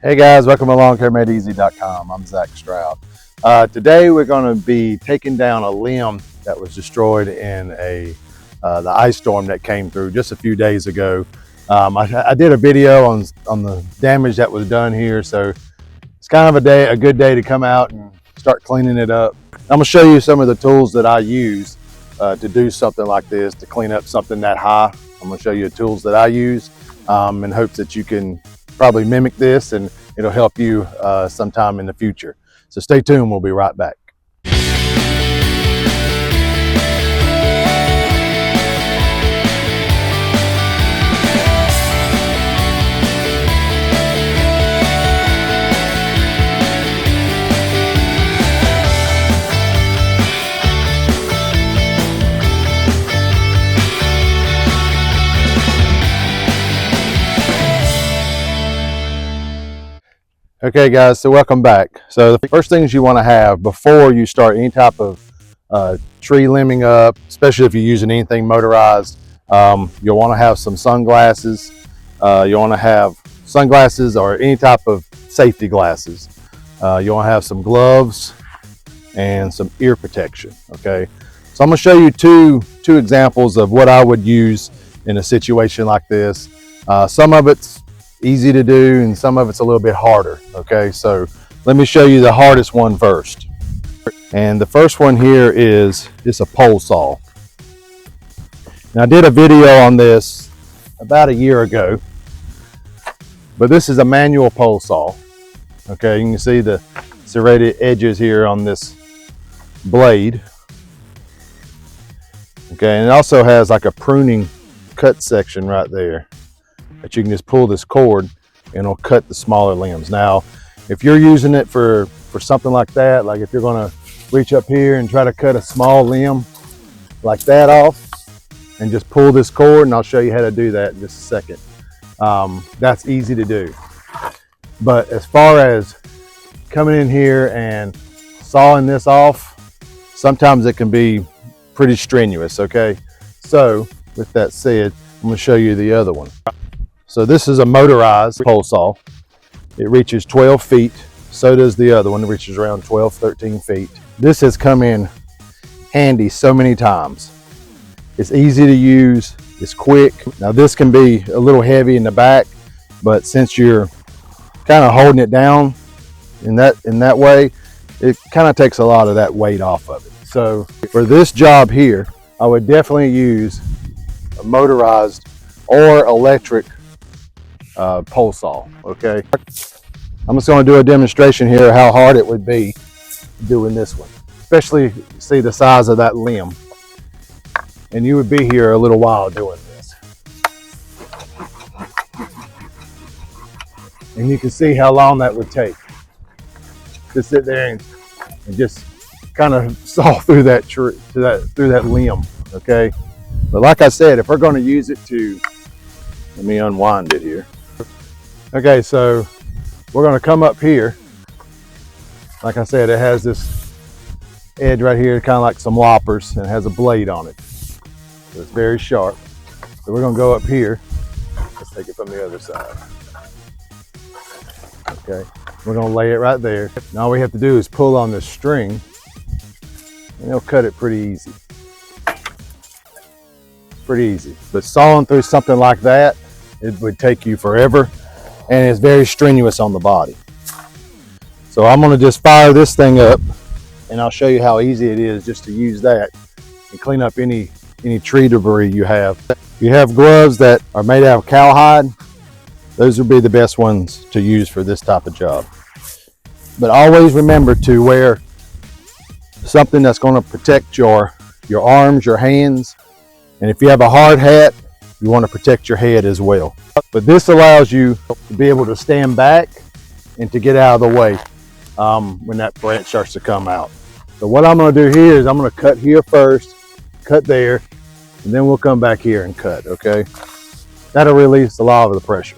Hey guys, welcome to LawnCareMadeEasy.com. I'm Zach Stroud. Today we're going to be taking down a limb that was destroyed in the ice storm that came through just a few days ago. I did a video on the damage that was done here, so it's kind of a good day to come out and start cleaning it up. I'm going to show you some of the tools that I use to do something like this, to clean up something that high. I'm going to show you the tools that I use in hopes that you can probably mimic this and it'll help you sometime in the future. So stay tuned, we'll be right back. Okay guys, so welcome back. So the first things you want to have before you start any type of tree limbing up, especially if you're using anything motorized, you'll want to have some sunglasses. You want to have sunglasses or any type of safety glasses. You want to have some gloves and some ear protection, okay? So I'm going to show you two examples of what I would use in a situation like this. Some of it's easy to do and some of it's a little bit harder, okay? So let me show you the hardest one first. And the first one here is a pole saw. Now I did a video on this about a year ago, but this is a manual pole saw, okay? You can see the serrated edges here on this blade, okay? And it also has like a pruning cut section right there that you can just pull this cord and it'll cut the smaller limbs. Now, if you're using it for something like that, like if you're gonna reach up here and try to cut a small limb like that off and just pull this cord, and I'll show you how to do that in just a second. That's easy to do. But as far as coming in here and sawing this off, sometimes it can be pretty strenuous, okay? So with that said, I'm gonna show you the other one. So this is a motorized pole saw. It reaches 12 feet. So does the other one. It reaches around 12, 13 feet. This has come in handy so many times. It's easy to use. It's quick. Now this can be a little heavy in the back, but since you're kind of holding it down in that way, it kind of takes a lot of that weight off of it. So for this job here, I would definitely use a motorized or electric pole saw, okay? I'm just going to do a demonstration here how hard it would be doing this one, especially see the size of that limb, and you would be here a little while doing this. And you can see how long that would take to sit there and just kind of saw through that tree, through that limb, okay? But like I said, if we're going to use it to, let me unwind it here. Okay, so we're going to come up here. Like I said, it has this edge right here, kind of like some loppers, and it has a blade on it. So it's very sharp. So we're going to go up here. Let's take it from the other side. Okay, we're going to lay it right there. Now all we have to do is pull on this string, and it'll cut it pretty easy. Pretty easy. But sawing through something like that, it would take you forever, and it's very strenuous on the body. So I'm going to just fire this thing up, and I'll show you how easy it is just to use that and clean up any tree debris you have. If you have gloves that are made out of cowhide, those would be the best ones to use for this type of job. But always remember to wear something that's going to protect your arms, your hands, and if you have a hard hat, you want to protect your head as well. But this allows you to be able to stand back and to get out of the way when that branch starts to come out. So what I'm going to do here is I'm going to cut here first, cut there, and then we'll come back here and cut, okay? That'll release a lot of the pressure.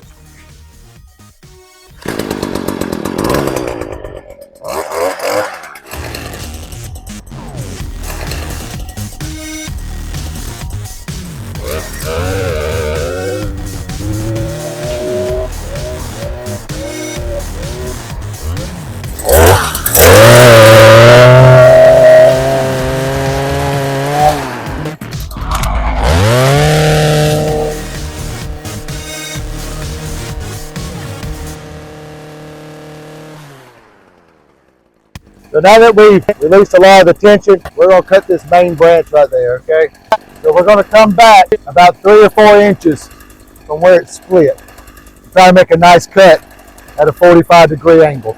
So now that we've released a lot of the tension, we're going to cut this main branch right there, okay? So we're going to come back about 3 or 4 inches from where it's split. Try to make a nice cut at a 45-degree angle.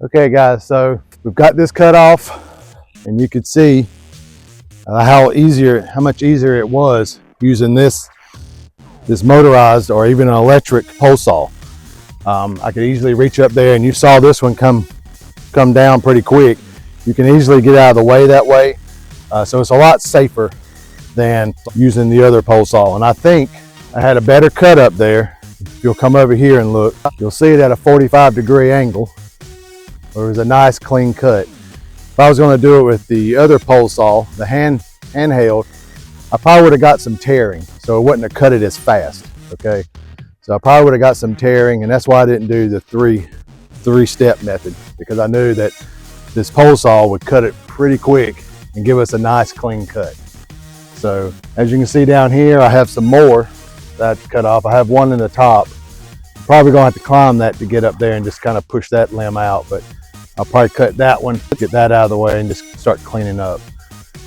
Okay guys, so we've got this cut off, and you could see how much easier it was using this motorized or even an electric pole saw. I could easily reach up there, and you saw this one come down pretty quick. You can easily get out of the way that way, so it's a lot safer than using the other pole saw. And I think I had a better cut up there. If you'll come over here and look, you'll see it at a 45-degree angle. It was a nice clean cut. If I was going to do it with the other pole saw, the handheld, I probably would have got some tearing, so it wouldn't have cut it as fast. Okay, so I probably would have got some tearing, and that's why I didn't do the three-step method, because I knew that this pole saw would cut it pretty quick and give us a nice clean cut. So as you can see down here, I have some more that I have to cut off. I have one in the top. I'm probably gonna have to climb that to get up there and just kind of push that limb out, but I'll probably cut that one, get that out of the way, and just start cleaning up.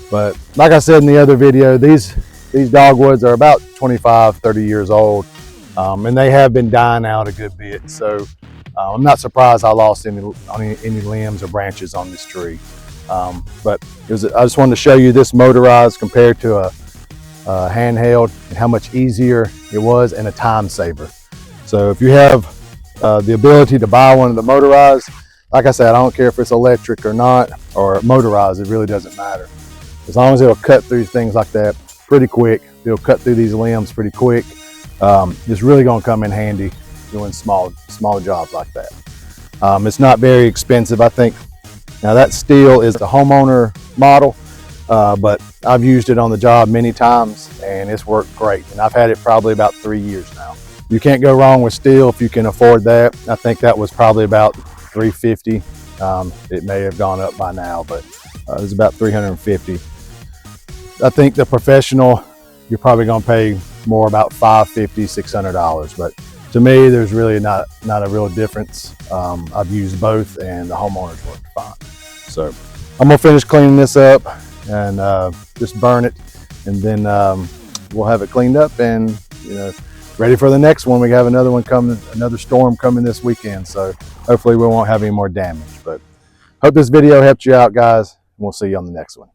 But like I said in the other video, these dogwoods are about 25, 30 years old, and they have been dying out a good bit. So I'm not surprised I lost any limbs or branches on this tree. But I just wanted to show you this motorized compared to a handheld, and how much easier it was and a time saver. So if you have the ability to buy one of the motorized, like I said, I don't care if it's electric or not, or motorized, it really doesn't matter. As long as it'll cut through things like that pretty quick, it'll cut through these limbs pretty quick. It's really gonna come in handy doing small jobs like that. It's not very expensive, I think. Now that steel is the homeowner model, but I've used it on the job many times, and it's worked great. And I've had it probably about 3 years now. You can't go wrong with steel if you can afford that. I think that was probably about $350. It may have gone up by now, but it was about $350. I think the professional, you're probably going to pay more, about $550, $600. But to me, there's really not a real difference. I've used both, and the homeowners worked fine. So I'm gonna finish cleaning this up and just burn it, and then we'll have it cleaned up and ready for the next one. We have another one coming, another storm coming this weekend, so hopefully we won't have any more damage. But hope this video helped you out, guys. We'll see you on the next one.